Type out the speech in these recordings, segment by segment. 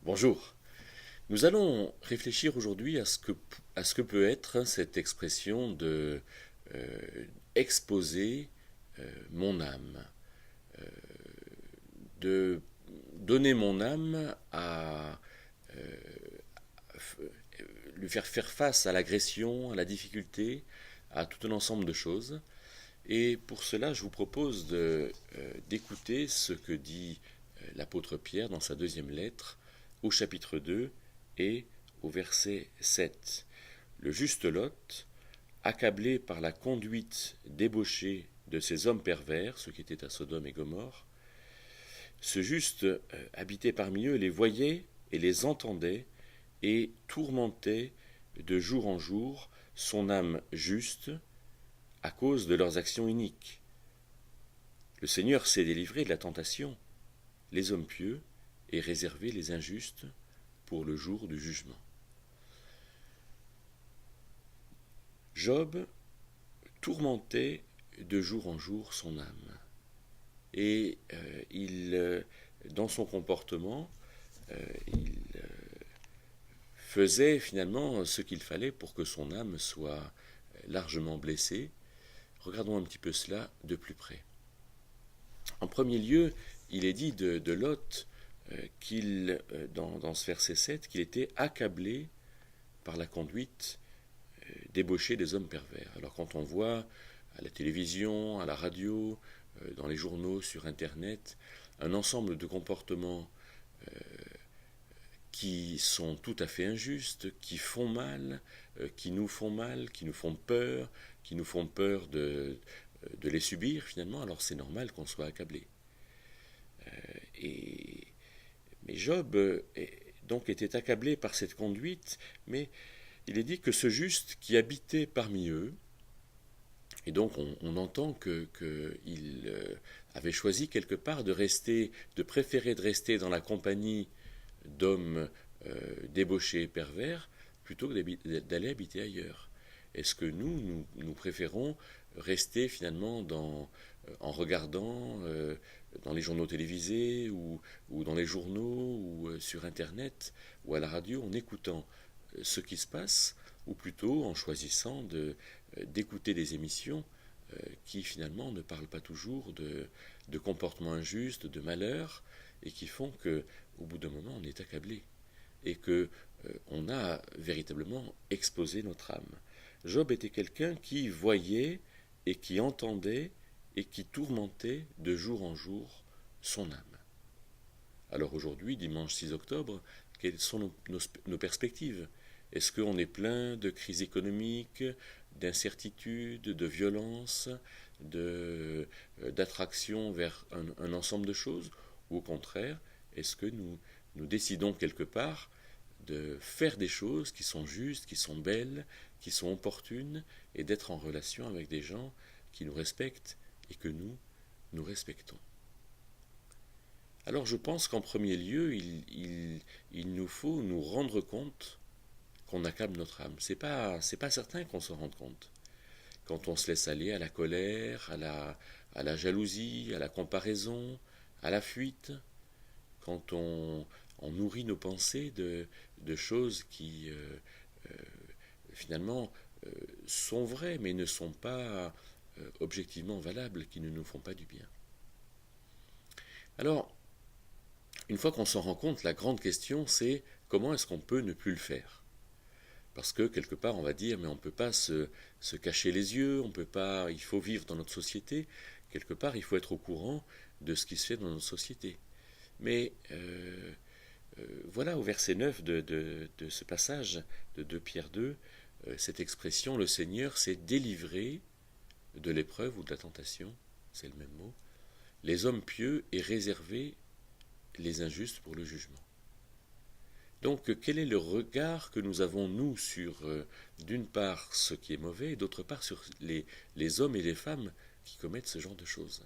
Bonjour. Nous allons réfléchir aujourd'hui à ce que peut être cette expression de euh, exposer mon âme, de donner mon âme à lui faire face à l'agression, à la difficulté, à tout un ensemble de choses. Et pour cela, je vous propose d'écouter ce que dit l'apôtre Pierre dans sa deuxième lettre, au chapitre 2 et au verset 7. Le juste Lot, accablé par la conduite débauchée de ces hommes pervers, ceux qui étaient à Sodome et Gomorre, ce juste habitait parmi eux, les voyait et les entendait, et tourmentait de jour en jour son âme juste à cause de leurs actions iniques. Le Seigneur s'est délivré de la tentation, les hommes pieux, et réservé les injustes pour le jour du jugement. Job tourmentait de jour en jour son âme. Et dans son comportement, il faisait finalement ce qu'il fallait pour que son âme soit largement blessée. Regardons un petit peu cela de plus près. En premier lieu, il est dit de Lot dans ce verset 7, qu'il était accablé par la conduite débauchée des hommes pervers. Alors quand on voit à la télévision, à la radio, dans les journaux, sur Internet, un ensemble de comportements qui sont tout à fait injustes, qui font mal, qui nous font mal, qui nous font peur de les subir finalement, alors c'est normal qu'on soit accablé. Et, mais Job donc était accablé par cette conduite, mais il est dit que ce juste qui habitait parmi eux, et donc on entend qu'il avait choisi quelque part de préférer de rester dans la compagnie d'hommes débauchés et pervers plutôt que d'aller habiter ailleurs. Est-ce que nous préférons rester finalement en regardant dans les journaux télévisés ou dans les journaux ou sur Internet ou à la radio en écoutant ce qui se passe, ou plutôt en choisissant d'écouter des émissions qui finalement ne parlent pas toujours de comportements injustes, de malheurs, et qui font que au bout d'un moment on est accablé et que on a véritablement exposé notre âme. Job était quelqu'un qui voyait et qui entendait et qui tourmentait de jour en jour son âme. Alors aujourd'hui, dimanche 6 octobre, quelles sont nos perspectives? Est-ce qu'on est plein de crises économiques, d'incertitudes, de violences, d'attraction vers un ensemble de choses? Ou au contraire, est-ce que nous décidons quelque part de faire des choses qui sont justes, qui sont belles, qui sont opportunes, et d'être en relation avec des gens qui nous respectent et que nous respectons? Alors je pense qu'en premier lieu, il nous faut nous rendre compte qu'on accable notre âme. C'est pas certain qu'on s'en rende compte. Quand on se laisse aller à la colère, à la jalousie, à la comparaison, à la fuite, quand on nourrit nos pensées de choses qui finalement sont vraies mais ne sont pas objectivement valables, qui ne nous font pas du bien. Alors, une fois qu'on s'en rend compte, la grande question c'est comment est-ce qu'on peut ne plus le faire? Parce que quelque part on va dire mais on ne peut pas se cacher les yeux, on peut pas, il faut vivre dans notre société, quelque part il faut être au courant de ce qui se fait dans notre société. Mais voilà au verset 9 de ce passage de 2 Pierre 2, cette expression le Seigneur s'est délivré de l'épreuve ou de la tentation, c'est le même mot, les hommes pieux et réservé les injustes pour le jugement. Donc quel est le regard que nous avons, nous, sur, d'une part, ce qui est mauvais, et d'autre part, sur les hommes et les femmes qui commettent ce genre de choses?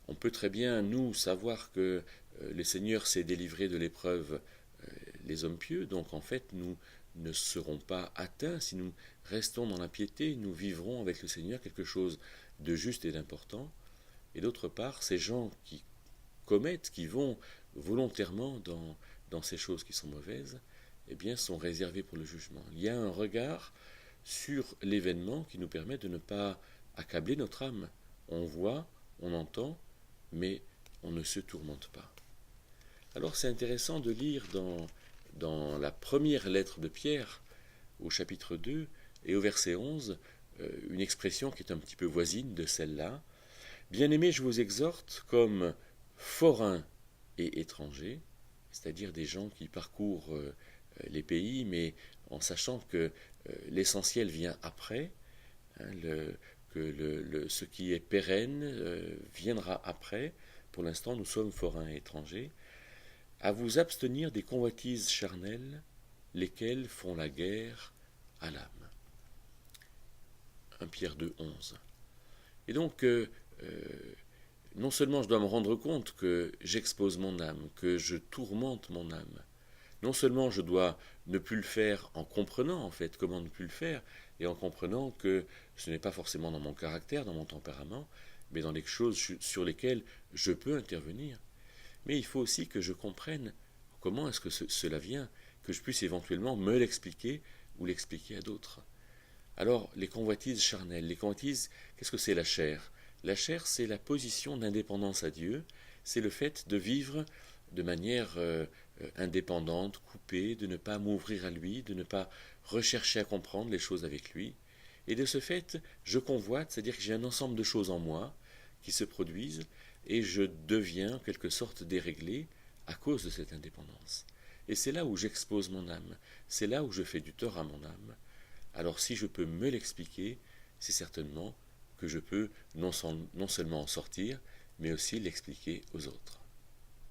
On peut très bien, nous, savoir que le Seigneur s'est délivré de l'épreuve, les hommes pieux, donc en fait, nous ne serons pas atteints si nous restons dans la piété, nous vivrons avec le Seigneur quelque chose de juste et d'important. Et d'autre part, ces gens qui commettent, qui vont volontairement dans ces choses qui sont mauvaises, eh bien, sont réservées pour le jugement. Il y a un regard sur l'événement qui nous permet de ne pas accabler notre âme. On voit, on entend, mais on ne se tourmente pas. Alors c'est intéressant de lire dans la première lettre de Pierre, au chapitre 2 et au verset 11, une expression qui est un petit peu voisine de celle-là. Bien-aimés, je vous exhorte comme forains et étrangers, c'est-à-dire des gens qui parcourent les pays, mais en sachant que l'essentiel vient après, hein, ce qui est pérenne viendra après. Pour l'instant, nous sommes forains et étrangers. À vous abstenir des convoitises charnelles, lesquelles font la guerre à l'âme. 1 Pierre 2, 11. Et donc, non seulement je dois me rendre compte que j'expose mon âme, que je tourmente mon âme, non seulement je dois ne plus le faire en comprenant en fait comment ne plus le faire, et en comprenant que ce n'est pas forcément dans mon caractère, dans mon tempérament, mais dans les choses sur lesquelles je peux intervenir. Mais il faut aussi que je comprenne comment est-ce que cela vient, que je puisse éventuellement me l'expliquer ou l'expliquer à d'autres. Alors, les convoitises charnelles, les convoitises, qu'est-ce que c'est la chair? La chair, c'est la position d'indépendance à Dieu, c'est le fait de vivre de manière indépendante, coupée, de ne pas m'ouvrir à lui, de ne pas rechercher à comprendre les choses avec lui. Et de ce fait, je convoite, c'est-à-dire que j'ai un ensemble de choses en moi qui se produisent, et je deviens en quelque sorte déréglé à cause de cette indépendance. Et c'est là où j'expose mon âme, c'est là où je fais du tort à mon âme. Alors si je peux me l'expliquer, c'est certainement que je peux non seulement en sortir, mais aussi l'expliquer aux autres.